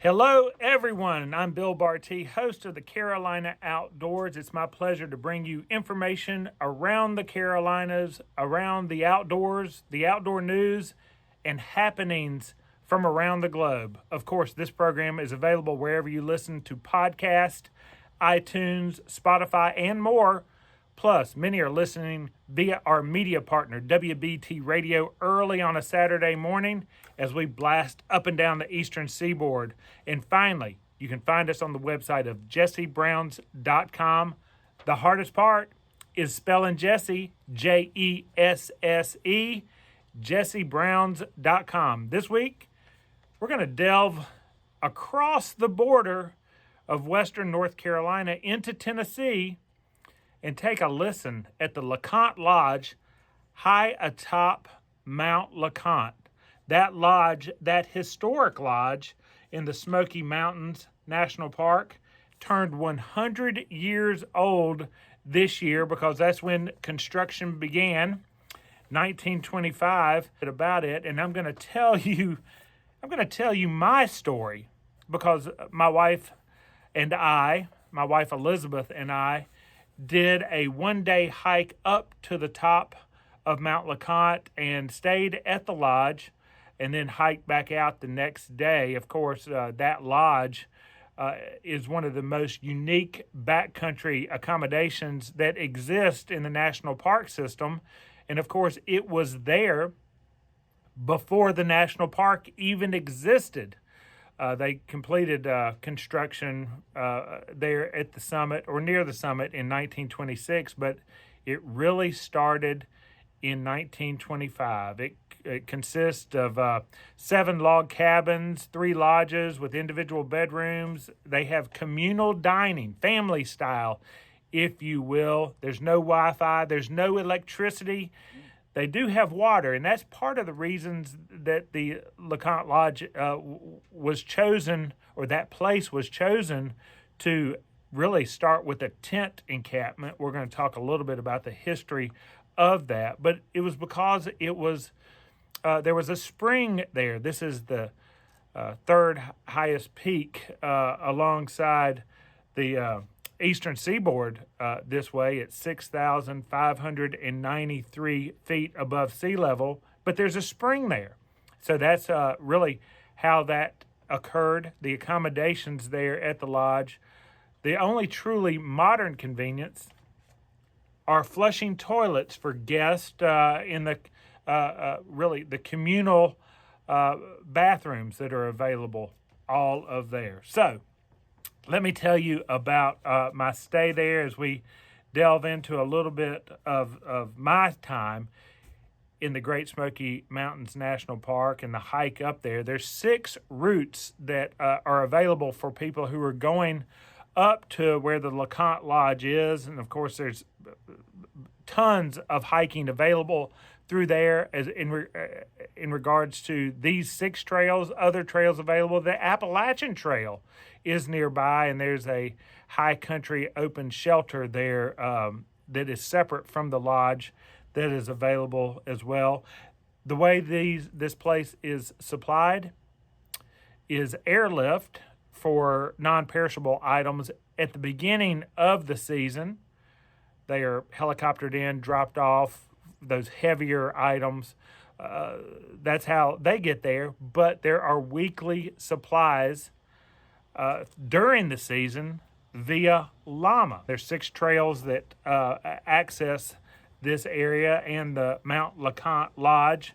Hello, everyone. I'm Bill Barty, host of the Carolina Outdoors. It's my pleasure to bring you information around the Carolinas, around the outdoors, the outdoor news, and happenings from around the globe. Of course, this program is available wherever you listen to podcasts, iTunes, Spotify, and more. Plus, many are listening via our media partner, WBT Radio, early on a Saturday morning as we blast up and down the eastern seaboard. And finally, you can find us on the website of jessebrowns.com. The hardest part is spelling Jesse, Jesse, jessebrowns.com. This week, we're going to delve across the border of western North Carolina into Tennessee and take a listen at the LeConte Lodge high atop Mount LeConte. That lodge, that historic lodge in the Smoky Mountains National Park, turned 100 years old this year because that's when construction began, 1925, about it. And I'm going to tell you my story because my wife Elizabeth and I, did a one-day hike up to the top of Mount LeConte and stayed at the lodge and then hiked back out the next day. Of course, that lodge is one of the most unique backcountry accommodations that exist in the national park system. And of course, it was there before the national park even existed. They completed construction there at the summit or near the summit in 1926, but it really started in 1925. It consists of 7 log cabins, 3 lodges with individual bedrooms. They have communal dining, family style, if you will. There's no Wi-Fi. There's no electricity. They do have water, and that's part of the reasons that the LeConte Lodge was chosen, or that place was chosen, to really start with a tent encampment. We're going to talk a little bit about the history of that, but it was because it was there was a spring there. This is the third highest peak alongside the eastern seaboard this way. It's 6,593 feet above sea level, but there's a spring there. So that's really how that occurred. The accommodations there at the lodge, the only truly modern convenience are flushing toilets for guests in the really the communal bathrooms that are available, all of there. So let me tell you about my stay there as we delve into a little bit of my time in the Great Smoky Mountains National Park and the hike up there. There's 6 routes that are available for people who are going up to where the LeConte Lodge is. And of course, there's tons of hiking available through there as in regards to these 6 trails. Other trails available. The Appalachian Trail is nearby, and there's a high country open shelter there that is separate from the lodge that is available as well. The way this place is supplied is airlift for non-perishable items at the beginning of the season. They are helicoptered in, dropped off, those heavier items. That's how they get there. But there are weekly supplies during the season via llama. There's 6 trails that access this area and the Mount LeConte Lodge.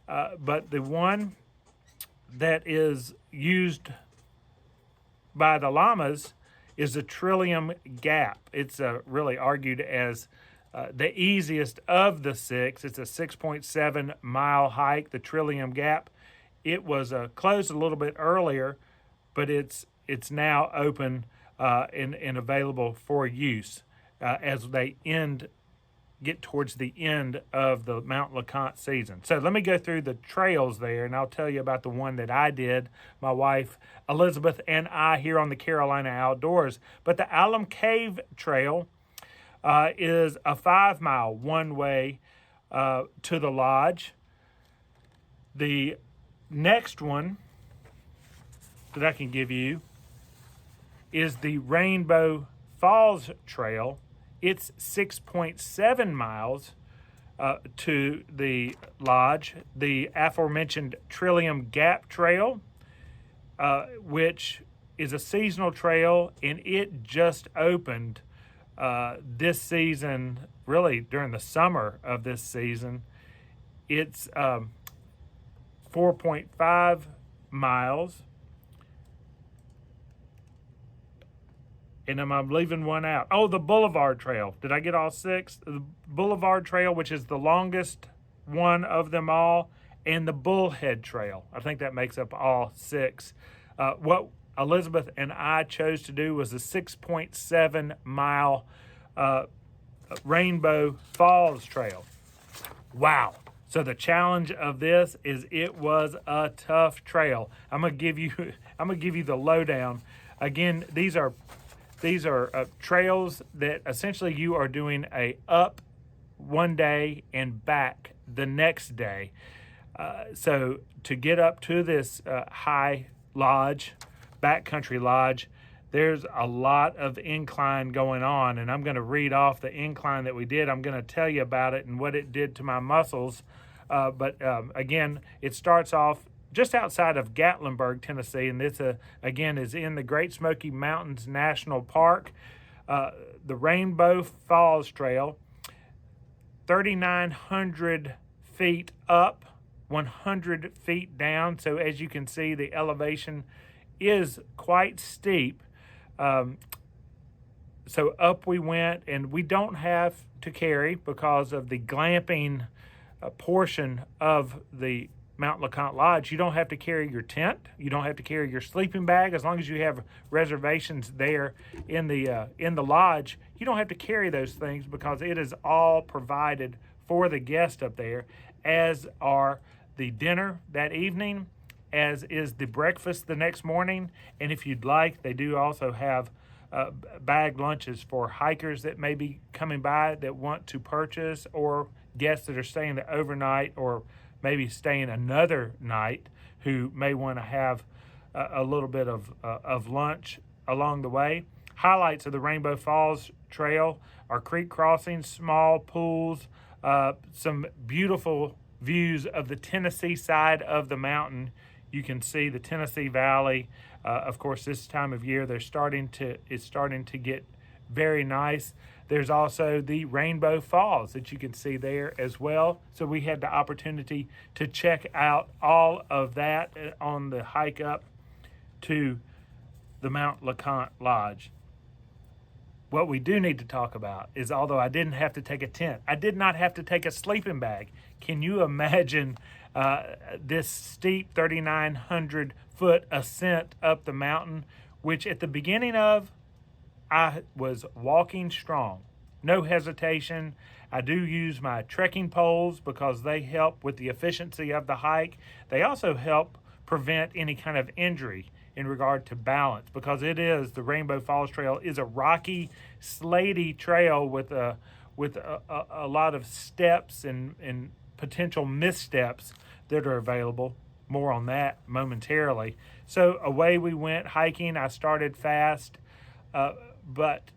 But the one that is used by the llamas is the Trillium Gap. It's really argued as the easiest of the 6. It's a 6.7 mile hike, the Trillium Gap. It was closed a little bit earlier, but it's now open and available for use as they get towards the end of the Mount LeConte season. So let me go through the trails there, and I'll tell you about the one that I did, my wife Elizabeth and I, here on the Carolina Outdoors. But the Alum Cave Trail is a 5-mile one-way to the lodge. The next one that I can give you is the Rainbow Falls Trail. It's 6.7 miles to the lodge. The aforementioned Trillium Gap Trail, which is a seasonal trail, and it just opened this season, really during the summer of this season. It's 4.5 miles. And I'm leaving one out. Oh, the Boulevard Trail. Did I get all 6? The Boulevard Trail, which is the longest one of them all, and the Bullhead Trail. I think that makes up all 6. What Elizabeth and I chose to do was a 6.7 mile Rainbow Falls Trail. Wow. So the challenge of this is it was a tough trail. I'm gonna give you the lowdown. Again, these are trails that essentially you are doing a up one day and back the next day. So to get up to this high lodge, backcountry lodge, there's a lot of incline going on, and I'm going to read off the incline that we did. I'm going to tell you about it and what it did to my muscles. But again, it starts off just outside of Gatlinburg, Tennessee, and this again is in the Great Smoky Mountains National Park. The Rainbow Falls Trail, 3,900 feet up, 100 feet down. So as you can see, the elevation is quite steep. So up we went, and we don't have to carry, because of the glamping portion of the Mount LeConte Lodge, you don't have to carry your tent. You don't have to carry your sleeping bag. As long as you have reservations there in the lodge, you don't have to carry those things, because it is all provided for the guest up there, as are the dinner that evening, as is the breakfast the next morning. And if you'd like, they do also have bagged lunches for hikers that may be coming by that want to purchase, or guests that are staying the overnight, or maybe staying another night, who may want to have a little bit of lunch along the way. Highlights of the Rainbow Falls Trail are creek crossings, small pools, some beautiful views of the Tennessee side of the mountain. You can see the Tennessee Valley. Of course, this time of year, it's starting to get very nice. There's also the Rainbow Falls that you can see there as well. So we had the opportunity to check out all of that on the hike up to the Mount LeConte Lodge. What we do need to talk about is, although I didn't have to take a tent, I did not have to take a sleeping bag. Can you imagine this steep 3,900 foot ascent up the mountain, which at the beginning of, I was walking strong, no hesitation. I do use my trekking poles because they help with the efficiency of the hike. They also help prevent any kind of injury in regard to balance, because the Rainbow Falls Trail is a rocky, slaty trail with a lot of steps and potential missteps that are available. More on that momentarily. So away we went hiking. I started fast, but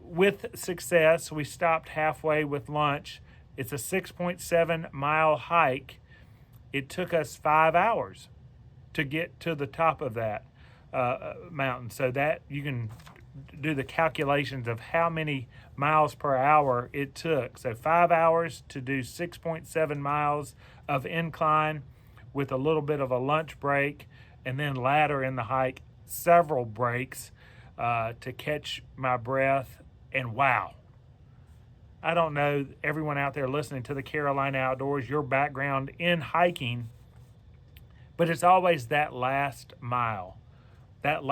with success. We stopped halfway with lunch. It's a 6.7 mile hike. It took us 5 hours to get to the top of that mountain. So that you can do the calculations of how many miles per hour it took. So 5 hours to do 6.7 miles of incline with a little bit of a lunch break, and then later in the hike, several breaks to catch my breath. And wow, I don't know, everyone out there listening to the Carolina Outdoors, your background in hiking, but it's always that last mile that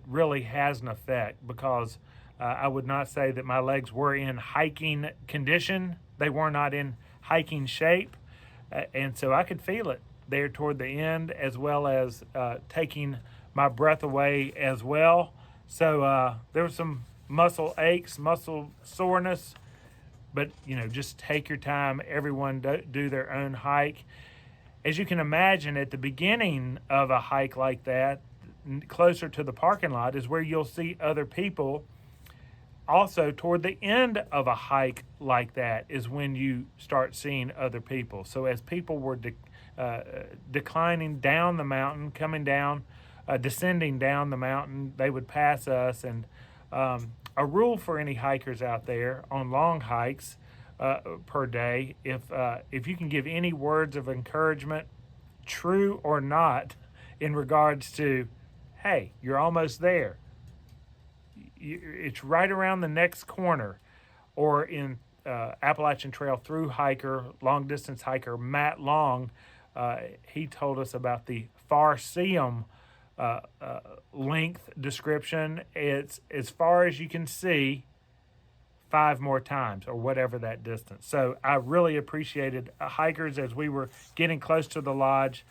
really has an effect, because I would not say that my legs were in hiking condition. They were not in hiking shape. And so I could feel it there toward the end, as well as taking my breath away as well. So there was some muscle aches, muscle soreness, but just take your time. Everyone do their own hike. As you can imagine, at the beginning of a hike like that, closer to the parking lot, is where you'll see other people. Also, toward the end of a hike like that is when you start seeing other people. So as people were declining down the mountain, coming down, descending down the mountain, they would pass us. And a rule for any hikers out there on long hikes per day, if you can give any words of encouragement, true or not, in regards to, hey, you're almost there, it's right around the next corner, or in Appalachian Trail through hiker, long distance hiker Matt Long, he told us about the Farseum length description. It's as far as you can see 5 more times, or whatever that distance. So I really appreciated hikers, as we were getting close to the lodge,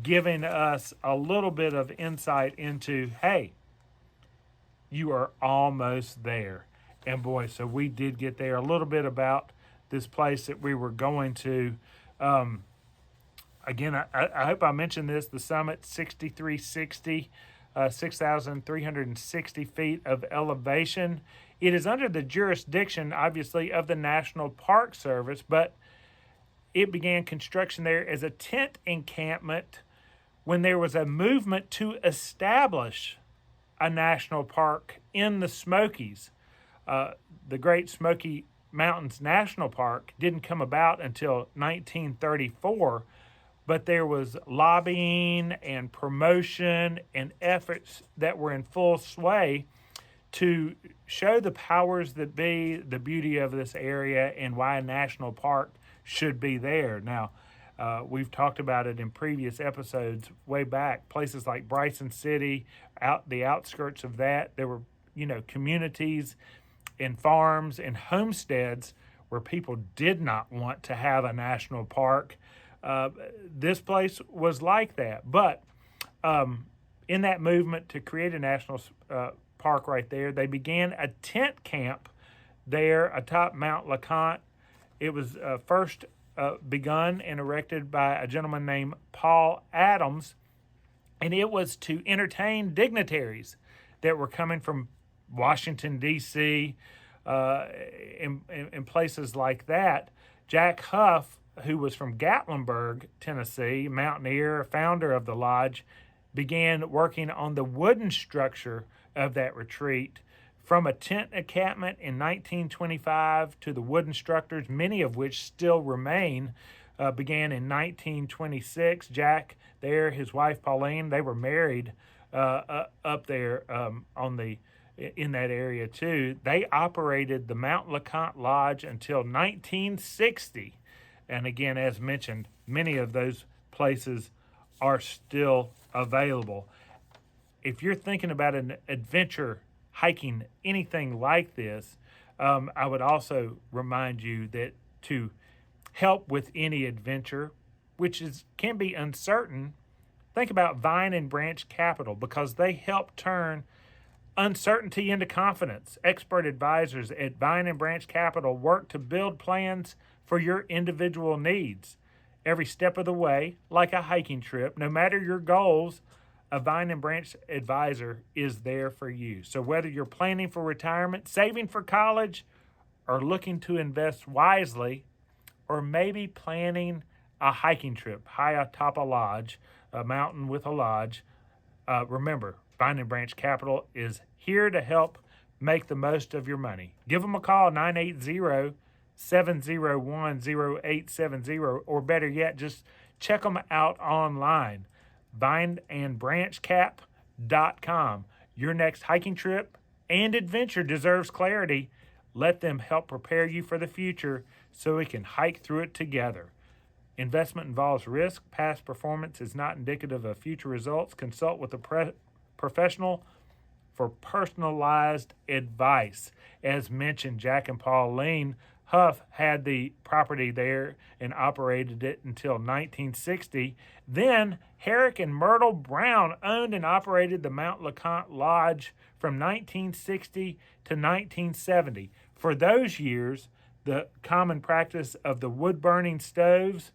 giving us a little bit of insight into, hey, you are almost there. And boy, so we did get there. A little bit about this place that we were going to. Again, I hope I mentioned this. The summit, 6,360, 6,360 feet of elevation. It is under the jurisdiction, obviously, of the National Park Service, but it began construction there as a tent encampment when there was a movement to establish a national park in the Smokies. The Great Smoky Mountains National Park didn't come about until 1934, but there was lobbying and promotion and efforts that were in full sway to show the powers that be the beauty of this area and why a national park should be there. Now, we've talked about it in previous episodes way back. Places like Bryson City, the outskirts of that, there were, communities and farms and homesteads where people did not want to have a national park. This place was like that. But in that movement to create a national park right there, they began a tent camp there atop Mount LeConte. It was first begun and erected by a gentleman named Paul Adams, and it was to entertain dignitaries that were coming from Washington, D.C., in places like that. Jack Huff, who was from Gatlinburg, Tennessee, mountaineer, founder of the lodge, began working on the wooden structure of that retreat, from a tent encampment in 1925 to the wooden structures, many of which still remain, began in 1926. Jack there, his wife Pauline, they were married up there in that area too. They operated the Mount LeConte Lodge until 1960. And again, as mentioned, many of those places are still available. If you're thinking about an adventure hiking anything like this, I would also remind you that to help with any adventure, which can be uncertain, think about Vine and Branch Capital, because they help turn uncertainty into confidence. Expert advisors at Vine and Branch Capital work to build plans for your individual needs every step of the way, like a hiking trip. No matter your goals, a Vine and Branch advisor is there for you. So whether you're planning for retirement, saving for college, or looking to invest wisely, or maybe planning a hiking trip high atop a lodge, a mountain with a lodge, remember, Vine and Branch Capital is here to help make the most of your money. Give them a call, 980-701-0870, or better yet, just check them out online, vineandbranchcap.com. Your next hiking trip and adventure deserves clarity. Let them help prepare you for the future so we can hike through it together. Investment involves risk. Past performance is not indicative of future results. Consult with a professional for personalized advice. As mentioned, Jack and Pauline Huff had the property there and operated it until 1960. Then Herrick and Myrtle Brown owned and operated the Mount LeConte Lodge from 1960 to 1970. For those years, the common practice of the wood-burning stoves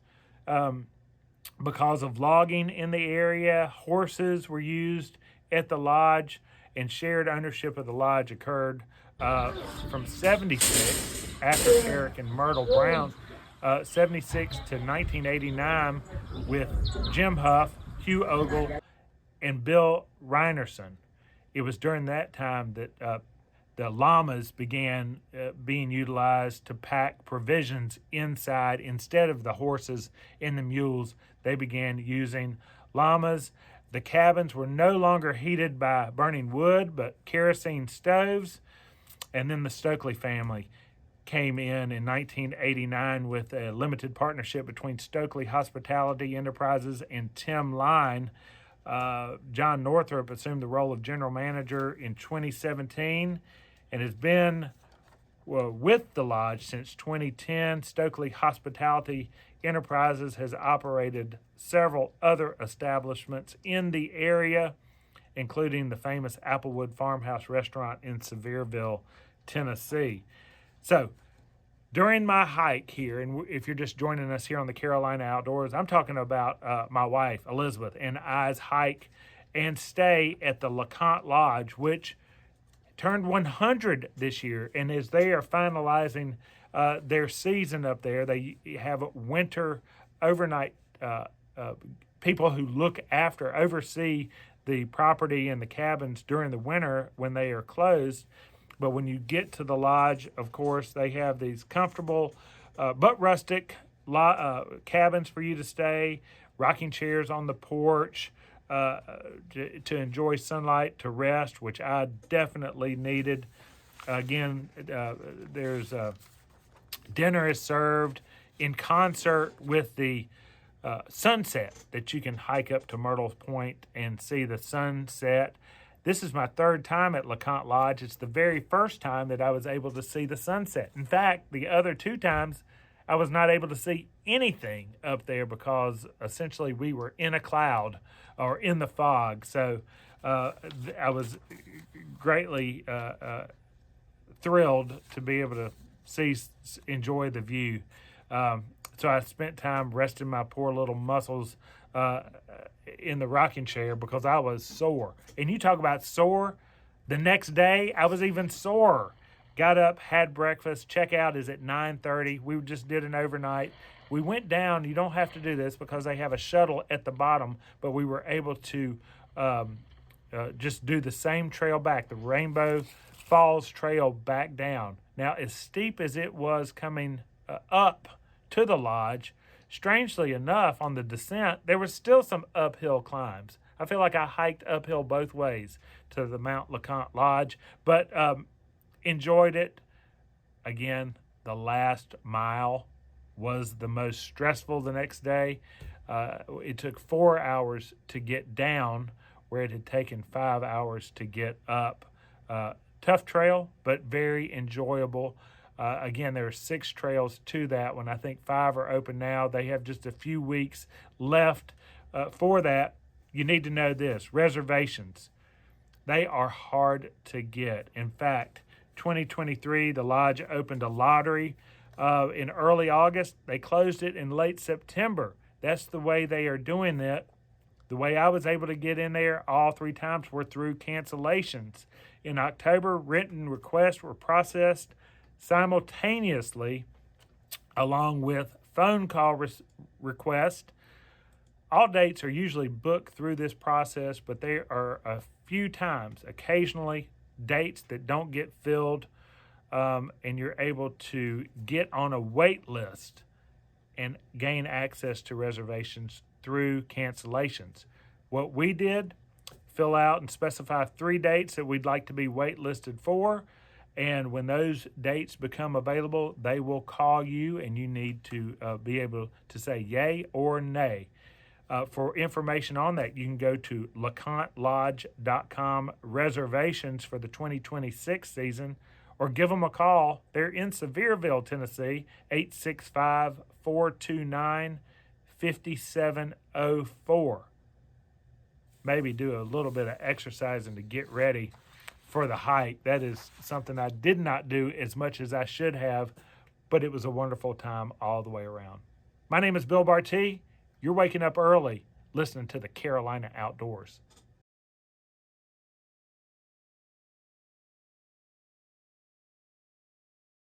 because of logging in the area. Horses were used at the lodge, and shared ownership of the lodge occurred from 76, after Eric and Myrtle Brown, 76 to 1989, with Jim Huff, Hugh Ogle, and Bill Reinerson. It was during that time that the llamas began being utilized to pack provisions inside instead of the horses and the mules. They began using llamas. The cabins were no longer heated by burning wood, but kerosene stoves. And then the Stokely family came in 1989 with a limited partnership between Stokely Hospitality Enterprises and Tim Line. John Northrup assumed the role of general manager in 2017 and has been with the lodge since 2010. Stokely Hospitality Enterprises has operated several other establishments in the area, including the famous Applewood Farmhouse restaurant in Sevierville, Tennessee. So, during my hike here, and if you're just joining us here on the Carolina Outdoors, I'm talking about my wife, Elizabeth, and I's hike and stay at the LeConte Lodge, which turned 100 this year. And as they are finalizing their season up there, they have winter overnight people who oversee the property and the cabins during the winter when they are closed. But when you get to the lodge, of course, they have these comfortable but rustic cabins for you to stay, rocking chairs on the porch to enjoy sunlight, to rest, which I definitely needed. Again, there's dinner is served in concert with the sunset, that you can hike up to Myrtle Point and see the sunset. This is my third time at LeConte Lodge. It's the very first time that I was able to see the sunset. In fact, the other two times I was not able to see anything up there because essentially we were in a cloud or in the fog. So I was greatly thrilled to be able to enjoy the view. So I spent time resting my poor little muscles in the rocking chair because I was sore. And you talk about sore, the next day I was even sorer. Got up, had breakfast. Checkout is at 9:30. We just did an overnight. We went down. You don't have to do this because they have a shuttle at the bottom, but we were able to just do the same trail back, the Rainbow Falls Trail back down. Now, as steep as it was coming up to the lodge, strangely enough, on the descent, there was still some uphill climbs. I feel like I hiked uphill both ways to the Mount LeConte Lodge, but enjoyed it. Again, the last mile was the most stressful the next day. It took 4 hours to get down, where it had taken 5 hours to get up. Tough trail, but very enjoyable. Again, there are 6 trails to that one. I think 5 are open now. They have just a few weeks left for that. You need to know this: reservations, they are hard to get. In fact, 2023, the lodge opened a lottery in early August. They closed it in late September. That's the way they are doing it. The way I was able to get in there all 3 times were through cancellations. In October, written requests were processed simultaneously along with phone call requests. All dates are usually booked through this process, but there are a few times, occasionally, dates that don't get filled, and you're able to get on a wait list and gain access to reservations through cancellations. What we did, fill out and specify 3 dates that we'd like to be waitlisted for, and when those dates become available, they will call you, and you need to be able to say yay or nay. For information on that, you can go to LeConteLodge.com reservations for the 2026 season, or give them a call. They're in Sevierville, Tennessee, 865-429-5704. Maybe do a little bit of exercising to get ready for the hike. That is something I did not do as much as I should have, but it was a wonderful time all the way around. My name is Bill Bartee. you're waking up early listening to the Carolina Outdoors.